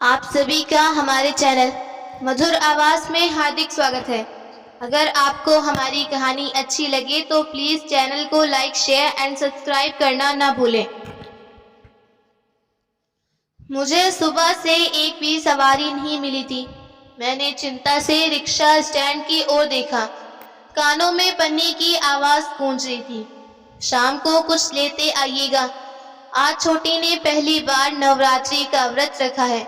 آپ سبھی کا ہمارے چینل مدھر آواز میں ہاردک سواگت ہے۔ اگر آپ کو ہماری کہانی اچھی لگے تو پلیز چینل کو لائک، شیئر اینڈ سبسکرائب کرنا نہ بھولیں۔ مجھے صبح سے ایک بھی سواری نہیں ملی تھی۔ میں نے چنتا سے رکشہ اسٹینڈ کی اور دیکھا۔ کانوں میں پنی کی آواز گونج رہی تھی، شام کو کچھ لیتے آئیے گا، آج چھوٹی نے پہلی بار نوراتری کا ورت رکھا ہے۔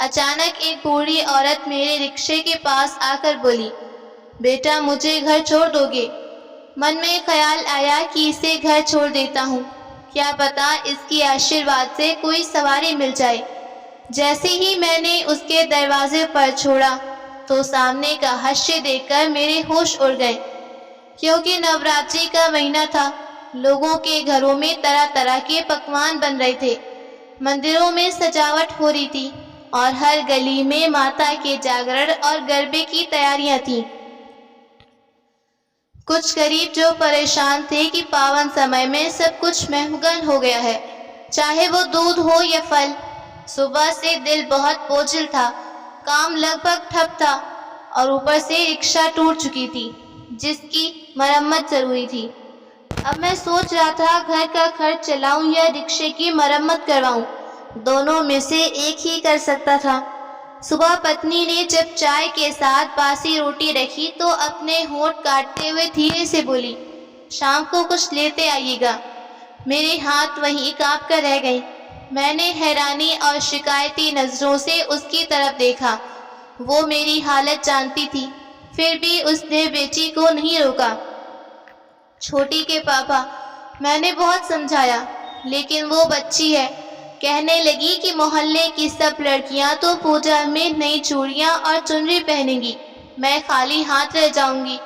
اچانک ایک بوڑھی عورت میرے رکشے کے پاس آ کر بولی، بیٹا مجھے گھر چھوڑ دو گے؟ من میں خیال آیا کہ اسے گھر چھوڑ دیتا ہوں، کیا پتا اس کی آشیرواد سے کوئی سواری مل جائے۔ جیسے ہی میں نے اس کے دروازے پر چھوڑا تو سامنے کا حشر دیکھ کر میرے ہوش اڑ گئے، کیونکہ نوراتری کا مہینہ تھا۔ لوگوں کے گھروں میں طرح طرح کے پکوان بن رہے تھے، مندروں میں سجاوٹ ہو رہی تھی اور ہر گلی میں ماتا کے جاگرن اور گربے کی تیاریاں تھیں۔ کچھ غریب جو پریشان تھے کہ پاون سمے میں سب کچھ مہنگن ہو گیا ہے، چاہے وہ دودھ ہو یا پھل۔ صبح سے دل بہت بوجھل تھا، کام لگ بھگ ٹھپ تھا اور اوپر سے رکشہ ٹوٹ چکی تھی جس کی مرمت ضروری تھی۔ اب میں سوچ رہا تھا گھر کا خرچ چلاؤں یا رکشے کی مرمت کرواؤں، دونوں میں سے ایک ہی کر سکتا تھا۔ صبح پتنی نے جب چائے کے ساتھ باسی روٹی رکھی تو اپنے ہونٹ کاٹتے ہوئے دھیرے سے بولی، شام کو کچھ لیتے آئیے گا۔ میرے ہاتھ وہیں کانپ کر رہ گئے۔ میں نے حیرانی اور شکایتی نظروں سے اس کی طرف دیکھا۔ وہ میری حالت جانتی تھی، پھر بھی اس نے بیٹی کو نہیں روکا۔ چھوٹی کے پاپا، میں نے بہت سمجھایا لیکن وہ بچی ہے۔ کہنے لگی کہ محلے کی سب لڑکیاں تو پوجا میں نئی چوڑیاں اور چنری پہنیں گی، میں خالی ہاتھ رہ جاؤں گی۔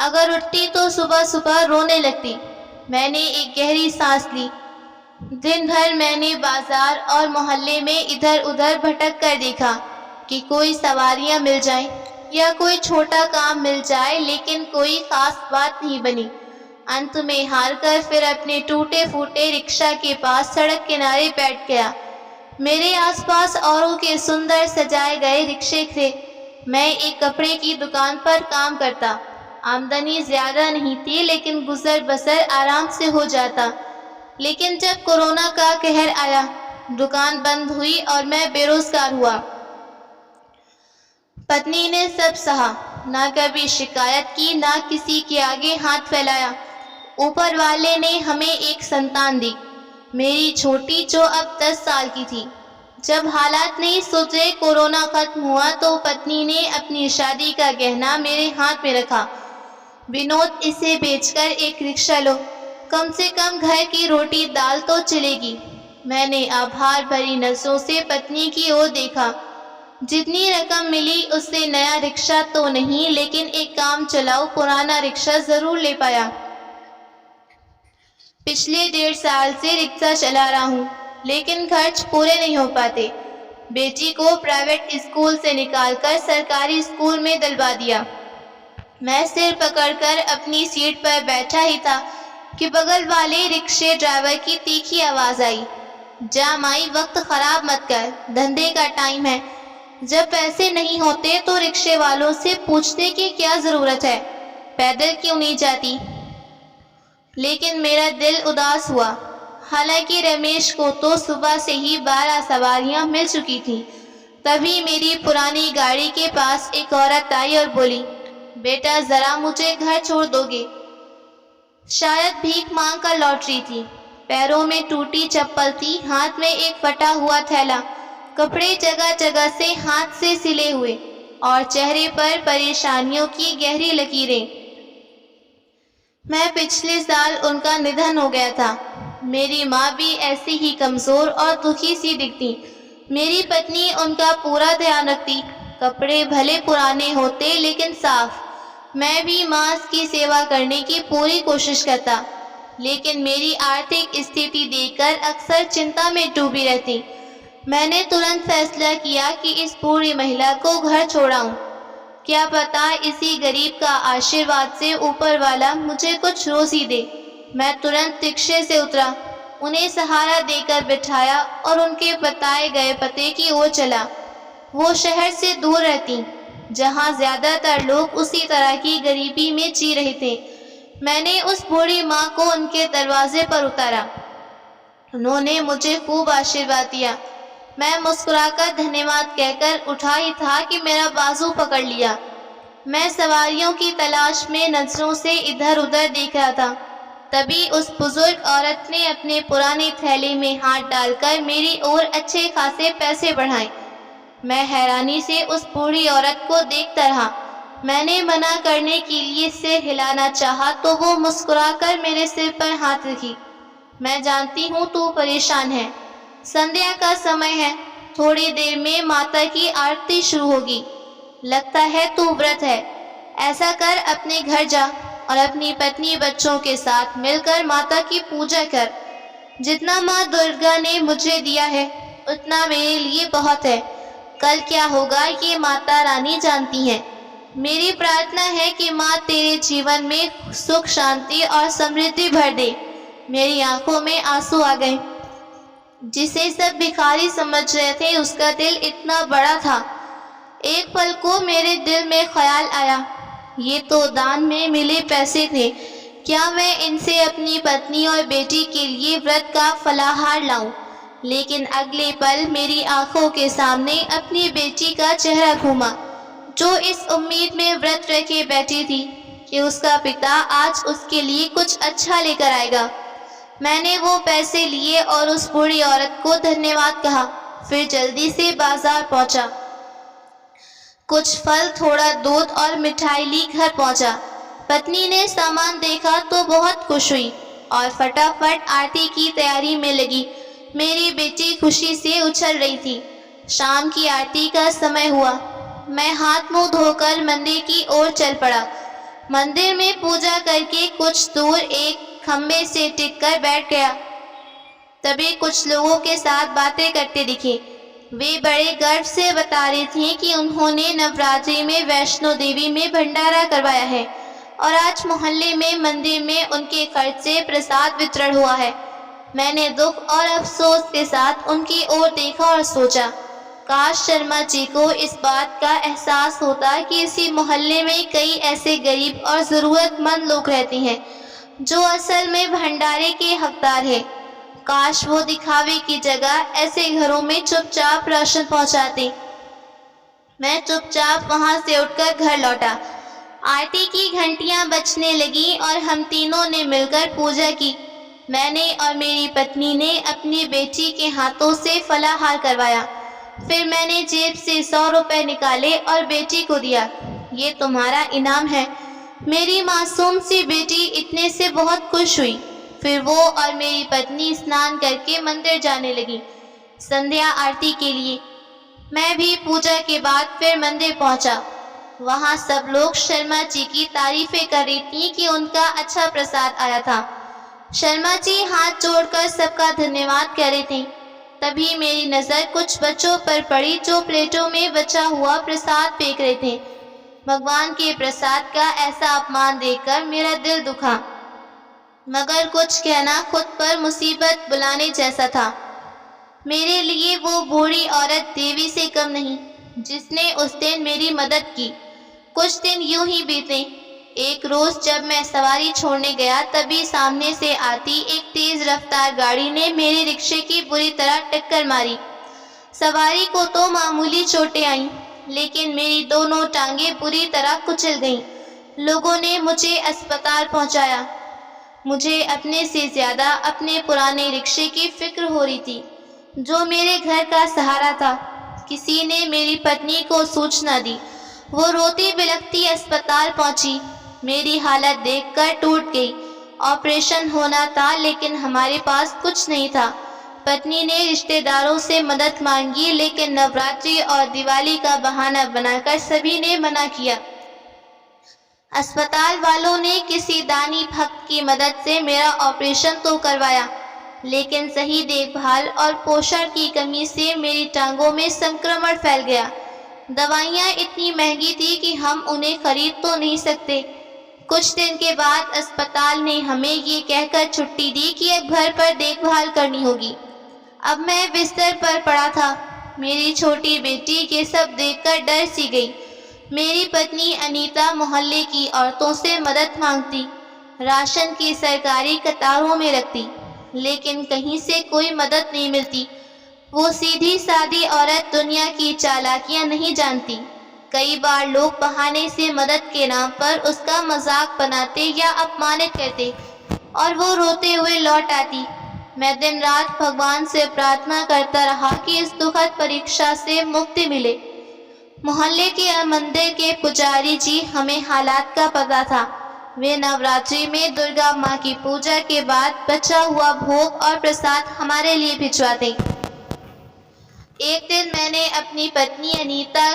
اگر اٹھتی تو صبح صبح رونے لگتی۔ میں نے ایک گہری سانس لی۔ دن بھر میں نے بازار اور محلے میں ادھر ادھر بھٹک کر دیکھا کہ کوئی سواریاں مل جائیں یا کوئی چھوٹا کام مل جائے، لیکن کوئی خاص بات نہیں بنی۔ انت میں ہار کر پھر اپنے ٹوٹے پھوٹے رکشہ کے پاس سڑک کنارے بیٹھ گیا۔ میرے آس پاس اوروں کے سندر سجائے گئے رکشے تھے۔ میں ایک کپڑے کی دکان پر کام کرتا، آمدنی زیادہ نہیں تھی لیکن گزر بسر آرام سے ہو جاتا۔ لیکن جب کورونا کا قہر آیا، دکان بند ہوئی اور میں بے روزگار ہوا۔ پتنی نے سب سہا، نہ کبھی شکایت کی، نہ کسی کے آگے ہاتھ پھیلایا۔ اوپر والے نے ہمیں ایک سنتان دی، میری چھوٹی جو اب 10 سال کی تھی۔ جب حالات نہیں سدھرے، کورونا ختم ہوا تو پتنی نے اپنی شادی کا گہنا میرے ہاتھ میں رکھا، ونود اسے بیچ کر ایک رکشہ لو، کم سے کم گھر کی روٹی دال تو چلے گی۔ میں نے آبھار بھری نظروں سے پتنی کی اور دیکھا۔ جتنی رقم ملی اس سے نیا رکشہ تو نہیں لیکن ایک کام چلاؤ پرانا رکشہ ضرور لے پایا۔ پچھلے 1.5 سال سے رکشہ چلا رہا ہوں لیکن خرچ پورے نہیں ہو پاتے۔ بیٹی کو پرائیویٹ اسکول سے نکال کر سرکاری اسکول میں دلوا دیا۔ میں سر پکڑ کر اپنی سیٹ پر بیٹھا ہی تھا کہ بغل والے رکشے ڈرائیور کی تیکھی آواز آئی، جا مائی وقت خراب مت کر، دھندے کا ٹائم ہے۔ جب پیسے نہیں ہوتے تو رکشے والوں سے پوچھنے کی کیا ضرورت ہے، پیدل کیوں نہیں جاتی؟ لیکن میرا دل اداس ہوا، حالانکہ رمیش کو تو صبح سے ہی 12 سواریاں مل چکی تھیں۔ تبھی میری پرانی گاڑی کے پاس ایک عورت آئی اور بولی، بیٹا ذرا مجھے گھر چھوڑ دو گے؟ شاید بھیک مانگ کر لوٹ رہی تھی۔ پیروں میں ٹوٹی چپل تھی، ہاتھ میں ایک پھٹا ہوا تھیلا، کپڑے جگہ جگہ سے ہاتھ سے سلے ہوئے اور چہرے پر پریشانیوں کی گہری لکیریں۔ میں پچھلے سال ان کا ندھن ہو گیا تھا۔ میری ماں بھی ایسی ہی کمزور اور دکھی سی دکھتی، میری پتنی ان کا پورا دھیان رکھتی۔ کپڑے بھلے پرانے ہوتے لیکن صاف۔ میں بھی ماں کی سیوا کرنے کی پوری کوشش کرتا، لیکن میری آرتھک استھتی دیکھ کر اکثر چنتا میں ڈوبی رہتی۔ میں نے ترنت فیصلہ کیا کہ اس بوڑھی مہیلا کو گھر چھوڑاؤں، کیا پتا اسی غریب کا آشیرواد سے اوپر والا مجھے کچھ روزی دے۔ میں ترنت رکشے سے اترا، انہیں سہارا دے کر بٹھایا اور ان کے بتائے گئے پتے کی اور چلا۔ وہ شہر سے دور رہتی جہاں زیادہ تر لوگ اسی طرح کی غریبی میں جی رہے تھے۔ میں نے اس بوڑھی ماں کو ان کے دروازے پر اتارا۔ انہوں نے مجھے خوب آشیرواد دیا۔ میں مسکرا کر دھنیہ واد کہہ کر اٹھا ہی تھا کہ میرا بازو پکڑ لیا۔ میں سواریوں کی تلاش میں نظروں سے ادھر ادھر دیکھ رہا تھا، تبھی اس بزرگ عورت نے اپنے پرانے تھیلے میں ہاتھ ڈال کر میری اور اچھے خاصے پیسے بڑھائے۔ میں حیرانی سے اس بوڑھی عورت کو دیکھتا رہا۔ میں نے منع کرنے کے لیے سر ہلانا چاہا تو وہ مسکرا کر میرے سر پر ہاتھ رکھی۔ میں جانتی ہوں تو پریشان ہے، سندھیا کا سمے ہے، تھوڑی دیر میں ماتا کی آرتی شروع ہوگی، لگتا ہے تو ورت ہے۔ ایسا کر اپنے گھر جا اور اپنی پتنی بچوں کے ساتھ مل کر ماتا کی پوجا کر۔ جتنا ماں درگا نے مجھے دیا ہے اتنا میرے لیے بہت ہے۔ کل کیا ہوگا یہ ماتا رانی جانتی ہے۔ میری پرارتھنا ہے کہ ماں تیرے جیون میں سکھ، شانتی اور سمردھی بھر دے۔ میری آنکھوں میں آنسو آ گئے۔ جسے سب بھکاری سمجھ رہے تھے اس کا دل اتنا بڑا تھا۔ ایک پل کو میرے دل میں خیال آیا، یہ تو دان میں ملے پیسے تھے، کیا میں ان سے اپنی پتنی اور بیٹی کے لیے ورت کا فلاہار لاؤں؟ لیکن اگلے پل میری آنکھوں کے سامنے اپنی بیٹی کا چہرہ گھوما، جو اس امید میں ورت رکھے بیٹھی تھی کہ اس کا پتا آج اس کے لیے کچھ اچھا لے کر آئے گا۔ میں نے وہ پیسے لیے اور اس بوڑھی عورت کو دھنیہ واد کہا، پھر جلدی سے بازار پہنچا۔ کچھ پھل، تھوڑا دودھ اور مٹھائی لی گھر پہنچا۔ پتنی نے سامان دیکھا تو بہت خوش ہوئی اور فٹافٹ آرتی کی تیاری میں لگی۔ میری بیٹی خوشی سے اچھل رہی تھی۔ شام کی آرتی کا سمے ہوا۔ میں ہاتھ منہ دھو کر مندر کی اور چل پڑا۔ مندر میں پوجا کر کے کچھ دور ایک کھمبے سے ٹک کر بیٹھ گیا۔ تبھی کچھ لوگوں کے ساتھ باتیں کرتے دکھے۔ وہ بڑے گرو سے بتا رہی تھیں کہ انہوں نے نوراتری میں ویشنو دیوی میں بھنڈارا کروایا ہے اور آج محلے میں مندر میں ان کے خرچ سے پرساد وترن ہوا ہے۔ میں نے دکھ اور افسوس کے ساتھ ان کی اور دیکھا اور سوچا، کاش شرما جی کو اس بات کا احساس ہوتا کہ اسی محلے میں کئی ایسے غریب اور ضرورت مند لوگ رہتے ہیں جو اصل میں بھنڈارے کے حقدار ہیں۔ کاش وہ دکھاوے کی جگہ ایسے گھروں میں چپ چاپ راشن پہنچاتے۔ میں چپ چاپ وہاں سے اٹھ کر گھر لوٹا۔ آرتی کی گھنٹیاں بجنے لگیں اور ہم تینوں نے مل کر پوجا کی۔ میں نے اور میری پتنی نے اپنی بیٹی کے ہاتھوں سے فلاہار کروایا۔ پھر میں نے جیب سے 100 روپے نکالے اور بیٹی کو دیا، یہ تمہارا انعام ہے۔ میری معصوم سی بیٹی اتنے سے بہت خوش ہوئی۔ پھر وہ اور میری پتنی اسنان کر کے مندر جانے لگی سندھیا آرتی کے لیے۔ میں بھی پوجا کے بعد پھر مندر پہنچا۔ وہاں سب لوگ شرما جی کی تعریفیں کر رہی تھیں کہ ان کا اچھا پرساد آیا تھا۔ شرما جی ہاتھ جوڑ کر سب کا دھنیہ واد کہہ رہے تھے۔ تبھی میری نظر کچھ بچوں پر پڑی جو پلیٹوں میں بچا ہوا پرساد پھینک رہے تھے۔ بھگوان کے پرساد کا ایسا اپمان دیکھ کر میرا دل دکھا، مگر کچھ کہنا خود پر مصیبت بلانے جیسا تھا۔ میرے لیے وہ بوڑھی عورت دیوی سے کم نہیں جس نے اس دن میری مدد کی۔ کچھ دن یوں ہی بیتے۔ ایک روز جب میں سواری چھوڑنے گیا تبھی سامنے سے آتی ایک تیز رفتار گاڑی نے میرے رکشے کی بری طرح ٹکر ماری۔ سواری کو تو معمولی چوٹیں آئیں لیکن میری دونوں ٹانگیں بری طرح کچل گئیں۔ لوگوں نے مجھے اسپتال پہنچایا۔ مجھے اپنے سے زیادہ اپنے پرانے رکشے کی فکر ہو رہی تھی جو میرے گھر کا سہارا تھا۔ کسی نے میری پتنی کو سوچنا دی۔ وہ روتی بلکتی اسپتال پہنچی۔ میری حالت دیکھ کر ٹوٹ گئی۔ آپریشن ہونا تھا لیکن ہمارے پاس کچھ نہیں تھا۔ پتنی نے رشتہ داروں سے مدد مانگی لیکن نوراتری اور دیوالی کا بہانہ بنا کر سبھی نے منع کیا۔ اسپتال والوں نے کسی دانی بھکت کی مدد سے میرا آپریشن تو کروایا لیکن صحیح دیکھ بھال اور پوشن کی کمی سے میری ٹانگوں میں سنکرمن پھیل گیا۔ دوائیاں اتنی مہنگی تھی کہ ہم انہیں خرید تو نہیں سکتے کچھ دن کے بعد اسپتال نے ہمیں یہ کہہ کر چھٹی دی کہ اب گھر پر دیکھ بھال کرنی ہوگی۔ اب میں بستر پر پڑا تھا۔ میری چھوٹی بیٹی یہ سب دیکھ کر ڈر سی گئی۔ میری پتنی انیتا محلے کی عورتوں سے مدد مانگتی، راشن کی سرکاری قطاروں میں لگتی، لیکن کہیں سے کوئی مدد نہیں ملتی۔ وہ سیدھی سادی عورت دنیا کی چالاکیاں نہیں جانتی۔ کئی بار لوگ بہانے سے مدد کے نام پر اس کا مذاق بناتے یا اپمانت کرتے اور وہ روتے ہوئے لوٹ آتی۔ میں دن رات بھگوان سے پرارتھنا کرتا رہا کہ اس دکھد پریکشا سے مکتی ملے۔ محلے کے مندر کے پجاری جی ہمیں حالات کا پتہ تھا۔ وہ نوراتری میں درگا ماں کی پوجا کے بعد بچا ہوا بھوگ اور پرساد ہمارے لیے بھجواتے۔ ایک دن میں نے اپنی پتنی انیتا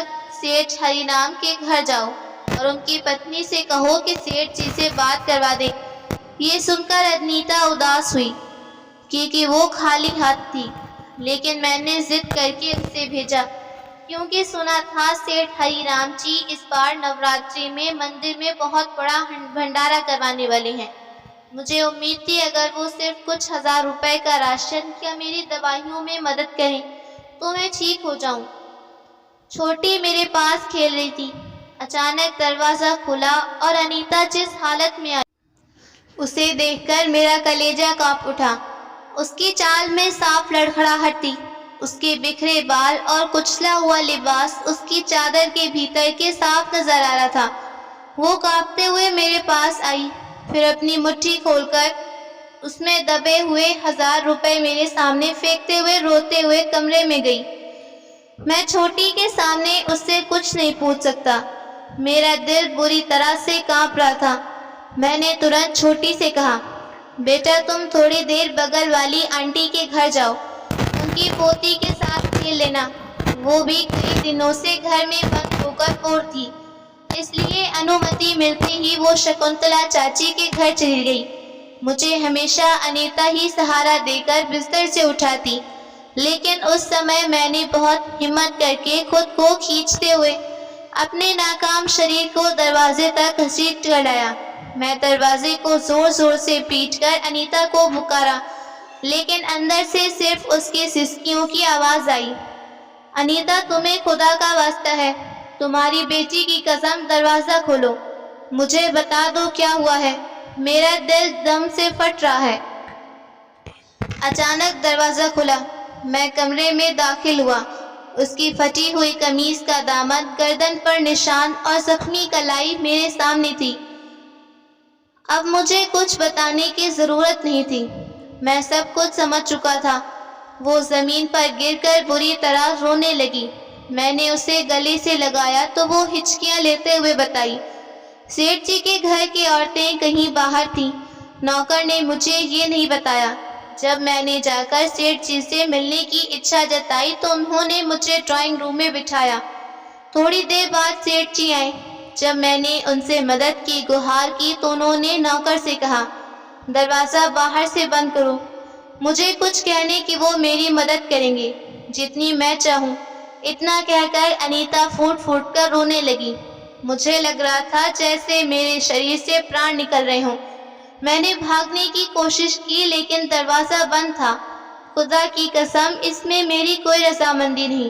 سیٹھ ہری نام کے گھر جاؤ اور ان کی پتنی سے کہو کہ سیٹھ جی سے بات کروا دے۔ یہ سن کر انیتا اداس ہوئی کیونکہ وہ خالی ہاتھ تھی، لیکن میں نے ضد کر کے اسے بھیجا کیونکہ سنا تھا سیٹھ ہری رام جی اس بار نوراتری میں مندر میں بہت بڑا بھنڈارا کروانے والے ہیں۔ مجھے امید تھی اگر وہ صرف کچھ ہزار روپے کا راشن یا میری دوائیوں میں مدد کریں تو میں ٹھیک ہو جاؤں۔ چھوٹی میرے پاس کھیل رہی تھی۔ اچانک دروازہ کھلا اور انیتا جس حالت میں آئی اسے دیکھ کر میرا کلیجہ کانپ اٹھا۔ اس کی چال میں صاف لڑکھڑاہٹ تھی۔ اس کے بکھرے بال اور کچلا ہوا لباس اس کی چادر کے بھیتر کے صاف نظر آ رہا تھا۔ وہ کانپتے ہوئے میرے پاس آئی، پھر اپنی مٹھی کھول کر اس میں دبے ہوئے 1000 روپے میرے سامنے پھینکتے ہوئے روتے ہوئے کمرے میں گئی۔ میں چھوٹی کے سامنے اس سے کچھ نہیں پوچھ سکتا۔ میرا دل بری طرح سے کانپ رہا تھا۔ میں نے ترنت چھوٹی سے کہا، بیٹا تم تھوڑی دیر بغل والی آنٹی کے گھر جاؤ، ان کی پوتی کے ساتھ کھیل لینا۔ وہ بھی کئی دنوں سے گھر میں بند ہو کر بور تھی، اس لیے انومتی ملتے ہی وہ شکنتلا چاچی کے گھر چلی گئی۔ مجھے ہمیشہ انیتا ہی سہارا دے کر بستر سے اٹھاتی، لیکن اس سمے میں نے بہت ہمت کر کے خود کو کھینچتے ہوئے اپنے ناکام شریر کو دروازے تک گھسیٹ کر لایا۔ میں دروازے کو زور زور سے پیٹ کر انیتا کو پکارا، لیکن اندر سے صرف اس کی سسکیوں کی آواز آئی۔ انیتا تمہیں خدا کا واسطہ ہے، تمہاری بیٹی کی قسم دروازہ کھولو، مجھے بتا دو کیا ہوا ہے، میرا دل دم سے پھٹ رہا ہے۔ اچانک دروازہ کھلا، میں کمرے میں داخل ہوا۔ اس کی پھٹی ہوئی قمیص کا دامن، گردن پر نشان اور زخمی کلائی میرے سامنے تھی۔ اب مجھے کچھ بتانے کی ضرورت نہیں تھی، میں سب کچھ سمجھ چکا تھا۔ وہ زمین پر گر کر بری طرح رونے لگی۔ میں نے اسے گلے سے لگایا تو وہ ہچکیاں لیتے ہوئے بتائی، سیٹھ جی کے گھر کی عورتیں کہیں باہر تھیں، نوکر نے مجھے یہ نہیں بتایا۔ جب میں نے جا کر سیٹھ جی سے ملنے کی اچھا جتائی تو انہوں نے مجھے ڈرائنگ روم میں بٹھایا۔ تھوڑی دیر بعد سیٹھ جی آئے۔ جب میں نے ان سے مدد کی گہار کی تو انہوں نے نوکر سے کہا، دروازہ باہر سے بند کرو، مجھے کچھ کہنے کہ وہ میری مدد کریں گے جتنی میں چاہوں۔ اتنا کہہ کر انیتا پھوٹ پھوٹ کر رونے لگی۔ مجھے لگ رہا تھا جیسے میرے شریر سے پران نکل رہے ہوں۔ میں نے بھاگنے کی کوشش کی لیکن دروازہ بند تھا۔ خدا کی قسم اس میں میری کوئی رضامندی نہیں۔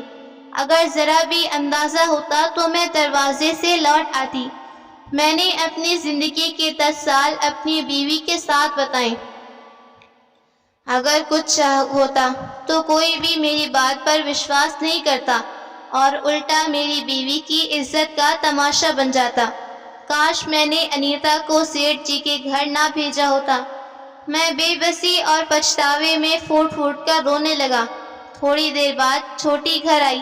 اگر ذرا بھی اندازہ ہوتا تو میں دروازے سے لوٹ آتی۔ میں نے اپنی زندگی کے 10 سال اپنی بیوی کے ساتھ بتائے۔ اگر کچھ ہوتا تو کوئی بھی میری بات پر وشواس نہیں کرتا اور الٹا میری بیوی کی عزت کا تماشا بن جاتا۔ کاش میں نے انیتا کو سیٹھ جی کے گھر نہ بھیجا ہوتا۔ میں بے بسی اور پچھتاوے میں پھوٹ پھوٹ کر رونے لگا۔ تھوڑی دیر بعد چھوٹی گھر آئی۔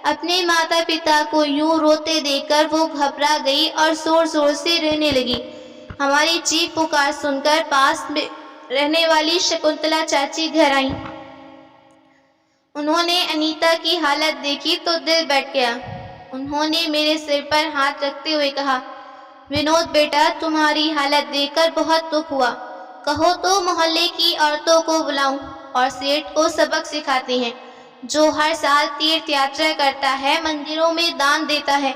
اپنے ماتا پتا کو یوں روتے دیکھ کر وہ گھبرا گئی اور زور زور سے رونے لگی۔ ہماری چیخ پکار سن کر پاس میں رہنے والی شکنتلا چاچی گھر آئیں۔ انہوں نے انیتا کی حالت دیکھی تو دل بیٹھ گیا۔ انہوں نے میرے سر پر ہاتھ رکھتے ہوئے کہا، ونود بیٹا تمہاری حالت دیکھ کر بہت دکھ ہوا، کہو تو محلے کی عورتوں کو بلاؤں اور سیٹھ کو سبق سکھاتے ہیں، جو ہر سال تیرتھ یاترا کرتا ہے، مندروں میں دان دیتا ہے،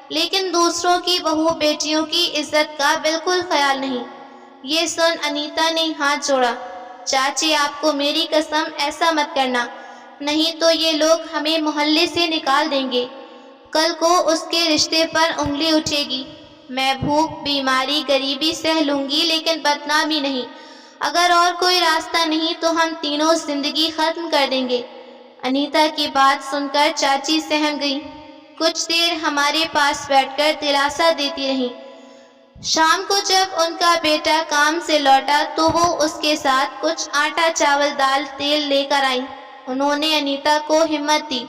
لیکن دوسروں کی بہو بیٹیوں کی عزت کا بالکل خیال نہیں۔ یہ سن انیتا نے ہاتھ جوڑا۔ چاچی آپ کو میری قسم ایسا مت کرنا، نہیں تو یہ لوگ ہمیں محلے سے نکال دیں گے۔ کل کو اس کے رشتے پر انگلی اٹھے گی۔ میں بھوک، بیماری، غریبی سہ لوں گی لیکن بدنامی نہیں۔ اگر اور کوئی راستہ نہیں تو ہم تینوں زندگی ختم کر دیں گے۔ انیتا کی بات سن کر چاچی سہم گئی۔ کچھ دیر ہمارے پاس بیٹھ کر دلاسا دیتی رہی۔ شام کو جب ان کا بیٹا کام سے لوٹا تو وہ اس کے ساتھ کچھ آٹا، چاول، دال، تیل لے کر آئیں۔ انہوں نے انیتا کو ہمت دی۔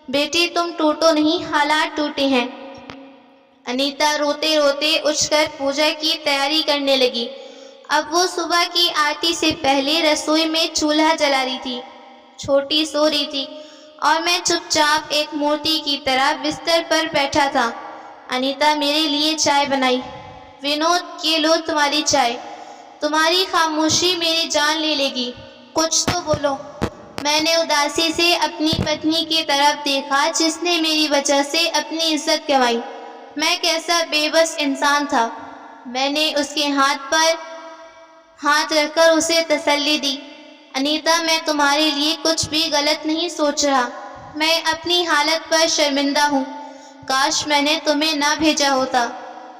بیٹی تم ٹوٹو نہیں، حالات ٹوٹے ہیں۔ انیتا روتے روتے اٹھ کر پوجا کی تیاری کرنے لگی۔ اب وہ صبح کی آرتی سے پہلے رسوئی میں چولہا جلا رہی تھی۔ چھوٹی سو رہی تھی اور میں چپ چاپ ایک مورتی کی طرح بستر پر بیٹھا تھا۔ انیتا میرے لیے چائے بنائی۔ ونود یہ لو تمہاری چائے۔ تمہاری خاموشی میری جان لے لے گی، کچھ تو بولو۔ میں نے اداسی سے اپنی پتنی کی طرف دیکھا جس نے میری وجہ سے اپنی عزت گنوائی۔ میں کیسا بے بس انسان تھا۔ میں نے اس کے ہاتھ پر ہاتھ رکھ کر اسے تسلی دی۔ انیتا میں تمہارے لیے کچھ بھی غلط نہیں سوچ رہا۔ میں اپنی حالت پر شرمندہ ہوں۔ کاش میں نے تمہیں نہ بھیجا ہوتا۔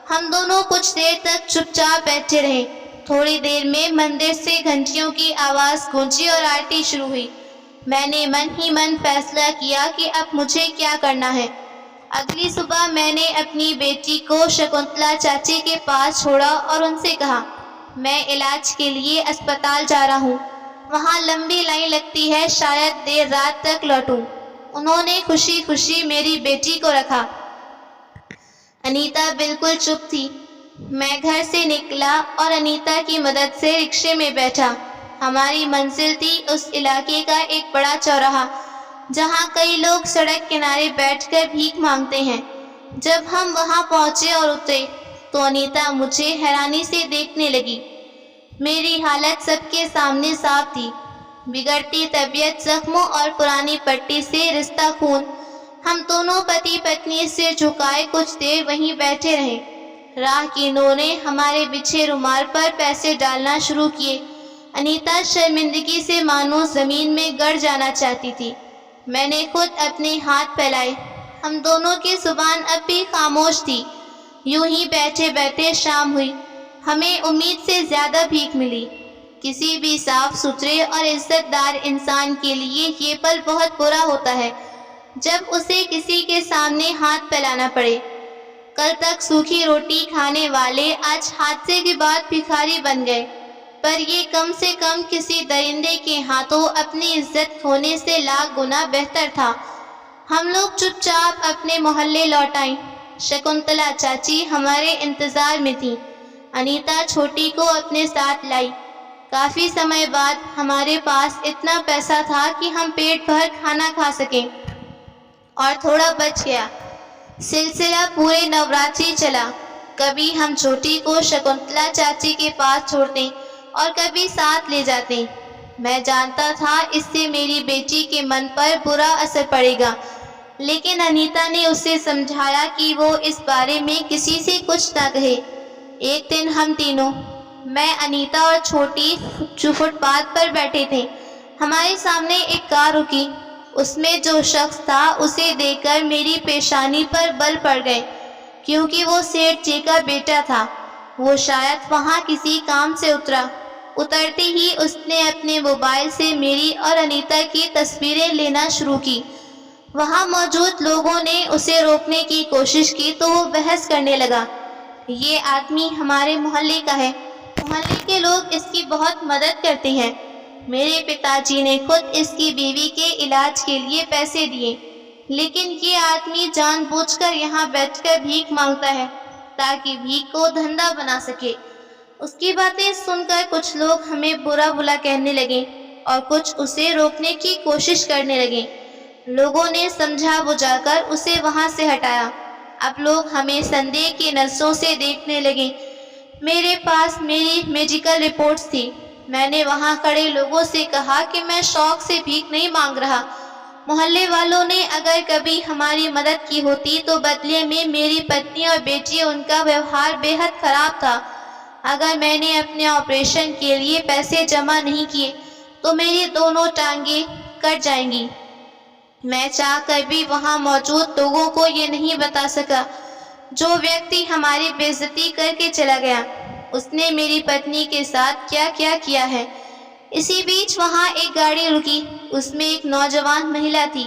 ہم دونوں کچھ دیر تک چپ چاپ بیٹھے رہے۔ تھوڑی دیر میں مندر سے گھنٹیوں کی آواز گونجی اور آرتی شروع ہوئی۔ میں نے من ہی من فیصلہ کیا کہ اب مجھے کیا کرنا ہے۔ اگلی صبح میں نے اپنی بیٹی کو شکنتلا چاچی کے پاس چھوڑا اور ان سے کہا، میں علاج کے لیے اسپتال جا رہا ہوں، وہاں لمبی لائن لگتی ہے، شاید دیر رات تک لوٹوں۔ انہوں نے خوشی خوشی میری بیٹی کو رکھا۔ انیتا بالکل چپ تھی۔ میں گھر سے نکلا اور انیتا کی مدد سے رکشے میں بیٹھا۔ ہماری منزل تھی اس علاقے کا ایک بڑا چوراہا جہاں کئی لوگ سڑک کنارے بیٹھ کر بھیک مانگتے ہیں۔ جب ہم وہاں پہنچے اور اترے تو انیتا مجھے حیرانی سے دیکھنے لگی۔ میری حالت سب کے سامنے صاف تھی۔ بگڑتی طبیعت، زخموں اور پرانی پٹی سے رشتہ خون۔ ہم دونوں پتی پتنی سر جھکائے کچھ دیر وہیں بیٹھے رہے۔ راہ کینوں نے ہمارے بچھے رومال پر پیسے ڈالنا شروع کیے۔ انیتا شرمندگی سے مانو زمین میں گڑ جانا چاہتی تھی۔ میں نے خود اپنے ہاتھ پھیلائے۔ ہم دونوں کی زبان اب بھی خاموش تھی۔ یوں ہی بیٹھے بیٹھے شام ہوئی۔ ہمیں امید سے زیادہ بھیک ملی۔ کسی بھی صاف ستھرے اور عزت دار انسان کے لیے یہ پل بہت برا ہوتا ہے جب اسے کسی کے سامنے ہاتھ پھیلانا پڑے۔ کل تک سوکھی روٹی کھانے والے آج حادثے کے بعد بھکاری بن گئے، پر یہ کم سے کم کسی درندے کے ہاتھوں اپنی عزت کھونے سے لاکھ گنا بہتر تھا۔ ہم لوگ چپ چاپ اپنے محلے لوٹ آئیں۔ شکنتلا چاچی ہمارے انتظار میں تھی۔ انیتا چھوٹی کو اپنے ساتھ لائی۔ کافی سمے بعد ہمارے پاس اتنا پیسہ تھا کہ ہم پیٹ بھر کھانا کھا سکیں، اور تھوڑا بچ گیا۔ سلسلہ پورے نوراتری چلا۔ کبھی ہم چھوٹی کو شکنتلا چاچی کے پاس چھوڑتے اور کبھی ساتھ لے جاتے۔ میں جانتا تھا اس سے میری بیٹی کے من پر برا اثر پڑے گا، لیکن انیتا نے اسے سمجھایا کہ وہ اس بارے میں کسی سے کچھ نہ کہے۔ ایک دن ہم تینوں، میں، انیتا اور چھوٹی، جو فٹ پاتھ پر بیٹھے تھے۔ ہمارے سامنے ایک کار رکی۔ اس میں جو شخص تھا اسے دیکھ کر میری پیشانی پر بل پڑ گئے، کیونکہ وہ سیٹھ جی کا بیٹا تھا۔ وہ شاید وہاں کسی کام سے اترا۔ اترتے ہی اس نے اپنے موبائل سے میری اور انیتا کی تصویریں لینا شروع کی۔ وہاں موجود لوگوں نے اسے روکنے کی کوشش کی تو وہ بحث کرنے لگا، یہ آدمی ہمارے محلے کا ہے، محلے کے لوگ اس کی بہت مدد کرتے ہیں۔ میرے پتا جی نے خود اس کی بیوی کے علاج کے لیے پیسے دیے، لیکن یہ آدمی جان بوجھ کر یہاں بیٹھ کر بھیک مانگتا ہے تاکہ بھیک کو دھندا بنا سکے۔ اس کی باتیں سن کر کچھ لوگ ہمیں برا بھلا کہنے لگے اور کچھ اسے روکنے کی کوشش کرنے لگے۔ لوگوں نے سمجھا بجھا کر اسے وہاں سے ہٹایا۔ اب لوگ ہمیں سندیہ کی نظروں سے دیکھنے لگے۔ میرے پاس میری میڈیکل رپورٹس تھی۔ میں نے وہاں کھڑے لوگوں سے کہا کہ میں شوق سے بھیک نہیں مانگ رہا، محلے والوں نے اگر کبھی ہماری مدد کی ہوتی تو بدلے میں میری پتنی اور بیٹی ان کا ویوہار بے حد خراب تھا۔ اگر میں نے اپنے آپریشن کے لیے پیسے جمع نہیں کیے تو میری دونوں ٹانگیں کٹ جائیں گی۔ میں چاہ کر بھی وہاں موجود لوگوں کو یہ نہیں بتا سکا۔ جو ویکتی ہماری بے عزتی کر کے چلا گیا، اس نے میری پتنی کے ساتھ کیا کیا کیا ہے۔ اسی بیچ وہاں ایک گاڑی رکی، اس میں ایک نوجوان مہیلا تھی۔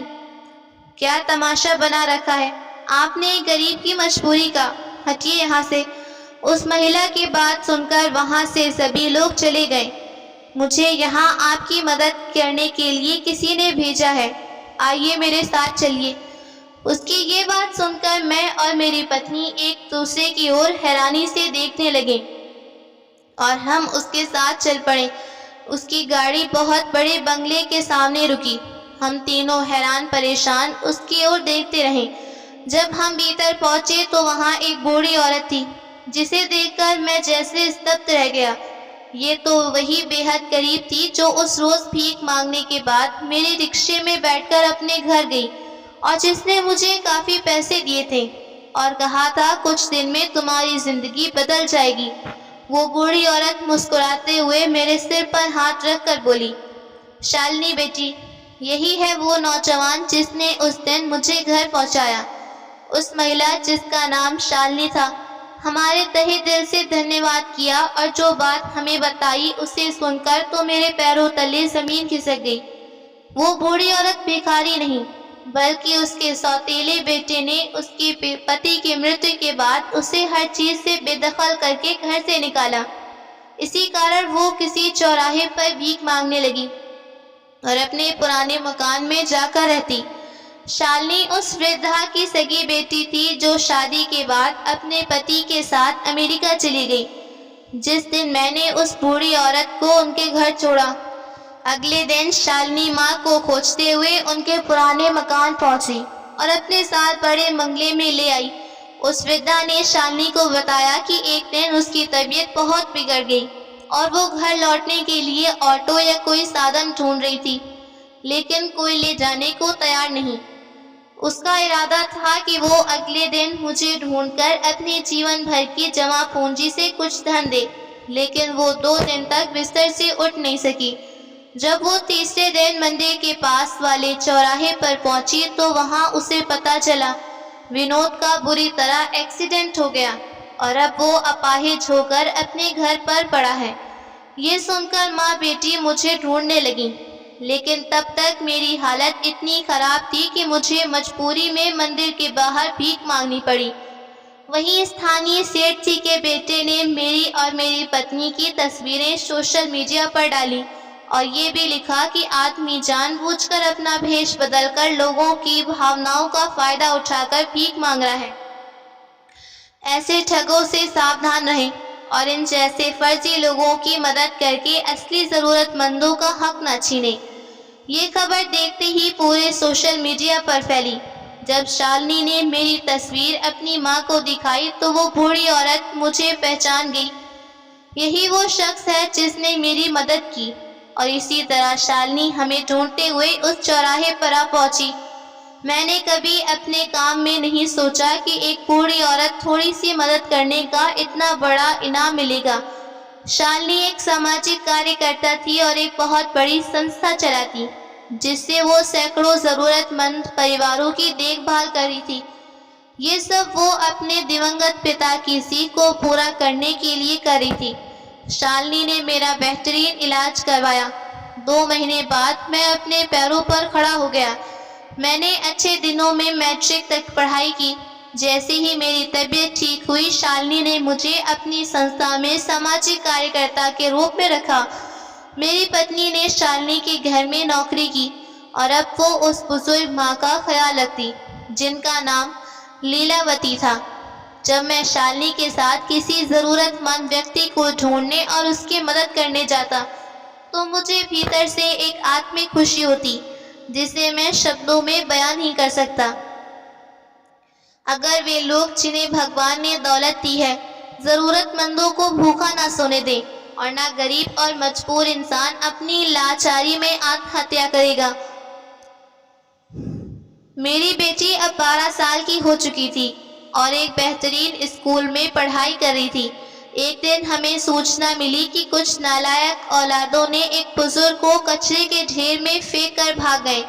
کیا تماشا بنا رکھا ہے آپ نے غریب کی مجبوری کا، ہٹیے یہاں سے۔ اس مہیلا کی بات سن کر وہاں سے سبھی لوگ چلے گئے۔ مجھے یہاں آپ کی مدد کرنے کے لیے کسی نے بھیجا ہے، آئیے میرے ساتھ چلیے۔ اس کی یہ بات سن کر میں اور میری پتنی ایک دوسرے کی اور حیرانی سے دیکھنے لگے اور ہم اس کے ساتھ چل پڑے۔ اس کی گاڑی بہت بڑے بنگلے کے سامنے رکی۔ ہم تینوں حیران پریشان اس کی اور دیکھتے رہے۔ جب ہم بھیتر پہنچے تو وہاں ایک بوڑھی عورت تھی، جسے دیکھ کر میں جیسے استھپت رہ گیا۔ یہ تو وہی بے حد غریب تھی جو اس روز بھیک مانگنے کے بعد میرے رکشے میں بیٹھ کر اپنے گھر گئی اور جس نے مجھے کافی پیسے دیے تھے اور کہا تھا کچھ دن میں تمہاری زندگی بدل جائے گی۔ وہ بوڑھی عورت مسکراتے ہوئے میرے سر پر ہاتھ رکھ کر بولی، شالنی بیٹی، یہی ہے وہ نوجوان جس نے اس دن مجھے گھر پہنچایا۔ اس مہیلا جس کا نام شالنی تھا، ہمارے تہہ دل سے دھنیہ واد کیا اور جو بات ہمیں بتائی اسے سن کر تو میرے پیروں تلے زمین کھسک گئی۔ وہ بوڑھی عورت بھکاری نہیں بلکہ اس کے سوتیلے بیٹے نے اس کے پتی کی مرتیو کے بعد اسے ہر چیز سے بے دخل کر کے گھر سے نکالا۔ اسی کارن وہ کسی چوراہے پر بھیک مانگنے لگی اور اپنے پرانے مکان میں جا کر رہتی۔ شالنی اس وردھا کی سگی بیٹی تھی جو شادی کے بعد اپنے پتی کے ساتھ امریکہ چلی گئی۔ جس دن میں نے اس بوڑھی عورت کو ان کے گھر چھوڑا، اگلے دن شالنی ماں کو کھوجتے ہوئے ان کے پرانے مکان پہنچی اور اپنے ساتھ بڑے بنگلے میں لے آئی۔ اس وردھا نے شالنی کو بتایا کہ ایک دن اس کی طبیعت بہت بگڑ گئی اور وہ گھر لوٹنے کے لیے آٹو یا کوئی سادن ڈھونڈ رہی تھی، لیکن کوئی لے جانے کو تیار نہیں۔ اس کا ارادہ تھا کہ وہ اگلے دن مجھے ڈھونڈ کر اپنے جیون بھر کی جمع پونجی سے کچھ دھن دے، لیکن وہ 2 دن تک بستر سے اٹھ نہیں سکی۔ جب وہ تیسرے دن مندر کے پاس والے چوراہے پر پہنچی تو وہاں اسے پتہ چلا ونود کا بری طرح ایکسیڈنٹ ہو گیا اور اب وہ اپاہج ہو کر اپنے گھر پر پڑا ہے۔ یہ سن کر ماں بیٹی مجھے ڈھونڈنے لگی، لیکن تب تک میری حالت اتنی خراب تھی کہ مجھے مجبوری میں مندر کے باہر بھیک مانگنی پڑی۔ وہیں استھانیہ سیٹھ جی کے بیٹے نے میری اور میری پتنی کی تصویریں سوشل میڈیا پر ڈالی اور یہ بھی لکھا کہ آدمی جان بوجھ کر اپنا بھیش بدل کر لوگوں کی بھاوناؤں کا فائدہ اٹھا کر بھیک مانگ رہا ہے۔ ایسے ٹھگوں سے ساودھان رہیں اور ان جیسے فرضی لوگوں کی مدد کر کے اصلی ضرورت مندوں کا حق نہ چھینیں۔ یہ خبر دیکھتے ہی پورے سوشل میڈیا پر پھیلی۔ جب شالنی نے میری تصویر اپنی ماں کو دکھائی تو وہ بوڑھی عورت مجھے پہچان گئی۔ یہی وہ شخص ہے جس نے میری مدد کی، اور اسی طرح شالنی ہمیں ڈھونڈتے ہوئے اس چوراہے پر آ پہنچی۔ میں نے کبھی اپنے کام میں نہیں سوچا کہ ایک بوڑھی عورت تھوڑی سی مدد کرنے کا اتنا بڑا انعام ملے گا۔ شالنی ایک سماجی کاریہ کرتا تھی اور ایک بہت بڑی سنستھا چلاتی، جس سے وہ سینکڑوں ضرورت مند پریواروں کی دیکھ بھال کری تھی۔ یہ سب وہ اپنے دیونگت پتا کی سیکھ کو پورا کرنے کے لیے کری تھی۔ شالنی نے میرا بہترین علاج کروایا۔ 2 مہینے بعد میں اپنے پیروں پر کھڑا ہو گیا۔ میں نے اچھے دنوں میں میٹرک تک پڑھائی کی۔ جیسے ہی میری طبیعت ٹھیک ہوئی، شالنی نے مجھے اپنی سنستھا میں سماجی کاریہ کرتا کے روپ میں رکھا۔ میری پتنی نے شالنی کے گھر میں نوکری کی اور اب وہ اس بزرگ ماں کا خیال رکھتی جن کا نام لیلاوتی تھا۔ جب میں شالنی کے ساتھ کسی ضرورت مند ویکتی کو ڈھونڈنے اور اس کی مدد کرنے جاتا تو مجھے بھیتر سے ایک آتمک خوشی ہوتی جسے میں شبدوں میں بیان نہیں کر سکتا۔ اگر وہ لوگ جنہیں بھگوان نے دولت دی ہے ضرورت مندوں کو بھوکا نہ سونے دے اور نہ غریب اور مجبور انسان اپنی لاچاری میں آتم ہتیا کرے گا، میری بیٹی اب 12 سال کی ہو چکی تھی اور ایک بہترین اسکول میں پڑھائی کر رہی تھی۔ ایک دن ہمیں سوچنا ملی کہ کچھ نالائق اولادوں نے ایک بزرگ کو کچرے کے ڈھیر میں پھینک کر بھاگ گئے۔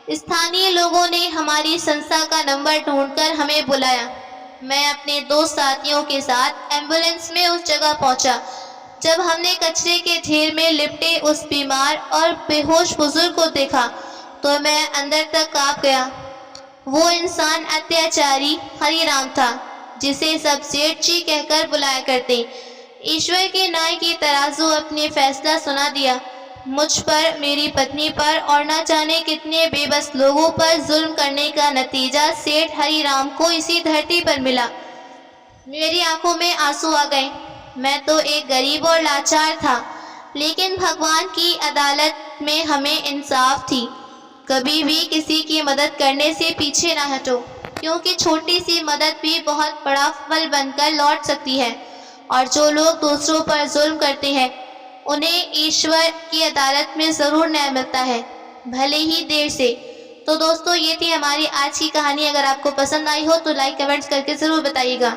استھانی لوگوں نے ہماری سنستھا کا نمبر ڈھونڈ کر ہمیں بلایا۔ میں اپنے 2 ساتھیوں کے ساتھ ایمبولینس میں اس جگہ پہنچا۔ جب ہم نے کچرے کے ڈھیر میں لپٹے اس بیمار اور بے ہوش بزرگ کو دیکھا تو میں اندر تک کانپ گیا۔ وہ انسان اتیاچاری ہری رام تھا، جسے سب سیٹھ جی کہہ کر بلایا کرتے۔ ایشور کے نائے کی ترازو اپنے فیصلہ سنا دیا۔ مجھ پر، میری پتنی پر اور نہ جانے کتنے بے بس لوگوں پر ظلم کرنے کا نتیجہ سیٹھ ہری رام کو اسی دھرتی پر ملا۔ میری آنکھوں میں آنسو آ گئے۔ میں تو ایک غریب اور لاچار تھا، لیکن بھگوان کی عدالت میں ہمیں انصاف تھی۔ کبھی بھی کسی کی مدد کرنے سے پیچھے نہ ہٹو، کیونکہ چھوٹی سی مدد بھی بہت بڑا پھل بن کر لوٹ سکتی ہے، اور جو لوگ دوسروں پر ظلم کرتے ہیں انہیں ایشور کی عدالت میں ضرور نیے ملتا ہے، بھلے ہی دیر سے۔ تو دوستو، یہ تھی ہماری آج کی کہانی۔ اگر آپ کو پسند آئی ہو تو لائک کمنٹس کر کے ضرور بتائیے گا۔